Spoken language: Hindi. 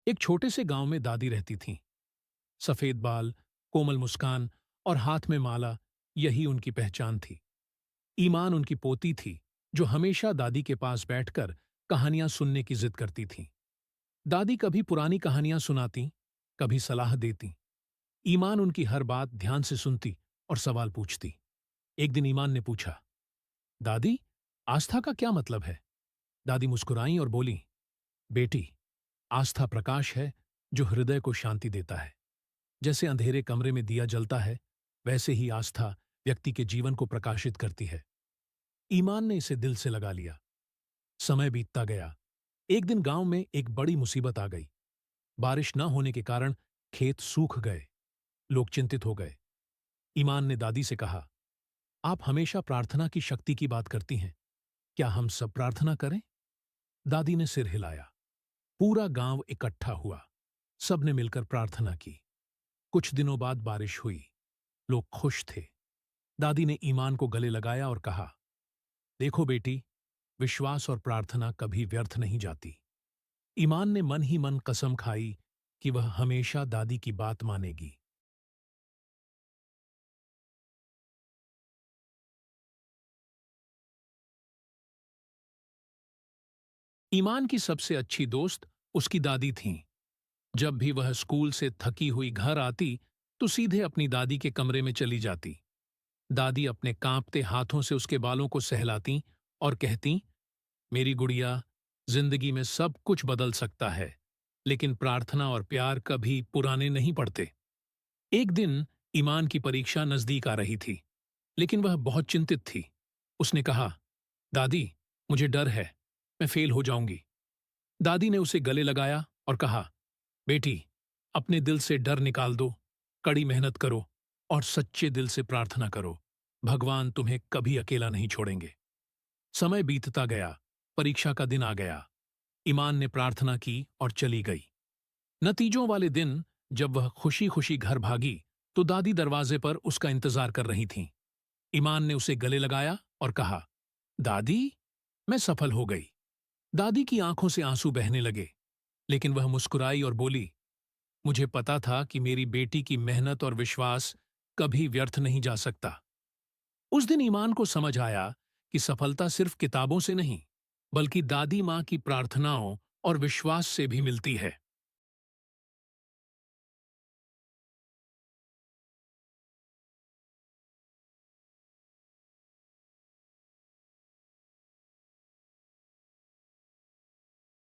एक छोटे से गांव में दादी रहती थीं। सफेद बाल, कोमल मुस्कान और हाथ में माला, यही उनकी पहचान थी। ईमान उनकी पोती थी, जो हमेशा दादी के पास बैठकर कहानियां सुनने की जिद करती थी। दादी कभी पुरानी कहानियां सुनाती, कभी सलाह देती। ईमान उनकी हर बात ध्यान से सुनती और सवाल पूछती। एक दिन ईमान ने पूछा, दादी, आस्था का क्या मतलब है? दादी मुस्कुराई और बोली, बेटी, आस्था प्रकाश है जो हृदय को शांति देता है। जैसे अंधेरे कमरे में दिया जलता है, वैसे ही आस्था व्यक्ति के जीवन को प्रकाशित करती है। ईमान ने इसे दिल से लगा लिया। समय बीतता गया। एक दिन गांव में एक बड़ी मुसीबत आ गई। बारिश न होने के कारण खेत सूख गए। लोग चिंतित हो गए। ईमान ने दादी से कहा, आप हमेशा प्रार्थना की शक्ति की बात करती हैं, क्या हम सब प्रार्थना करें? दादी ने सिर हिलाया। पूरा गांव इकट्ठा हुआ। सबने मिलकर प्रार्थना की। कुछ दिनों बाद बारिश हुई। लोग खुश थे। दादी ने ईमान को गले लगाया और कहा, देखो बेटी, विश्वास और प्रार्थना कभी व्यर्थ नहीं जाती। ईमान ने मन ही मन कसम खाई कि वह हमेशा दादी की बात मानेगी। ईमान की सबसे अच्छी दोस्त उसकी दादी थीं। जब भी वह स्कूल से थकी हुई घर आती, तो सीधे अपनी दादी के कमरे में चली जाती। दादी अपने कांपते हाथों से उसके बालों को सहलाती और कहती, मेरी गुड़िया, जिंदगी में सब कुछ बदल सकता है, लेकिन प्रार्थना और प्यार कभी पुराने नहीं पड़ते। एक दिन ईमान की परीक्षा नजदीक आ रही थी, लेकिन वह बहुत चिंतित थी। उसने कहा, दादी, मुझे डर है, मैं फेल हो जाऊंगी। दादी ने उसे गले लगाया और कहा, बेटी, अपने दिल से डर निकाल दो, कड़ी मेहनत करो और सच्चे दिल से प्रार्थना करो। भगवान तुम्हें कभी अकेला नहीं छोड़ेंगे। समय बीतता गया। परीक्षा का दिन आ गया। ईमान ने प्रार्थना की और चली गई। नतीजों वाले दिन जब वह खुशी खुशी घर भागी, तो दादी दरवाजे पर उसका इंतजार कर रही थीं। ईमान ने उसे गले लगाया और कहा, दादी, मैं सफल हो गई। दादी की आंखों से आंसू बहने लगे, लेकिन वह मुस्कुराई और बोली, मुझे पता था कि मेरी बेटी की मेहनत और विश्वास कभी व्यर्थ नहीं जा सकता। उस दिन ईमान को समझ आया कि सफलता सिर्फ किताबों से नहीं, बल्कि दादी माँ की प्रार्थनाओं और विश्वास से भी मिलती है।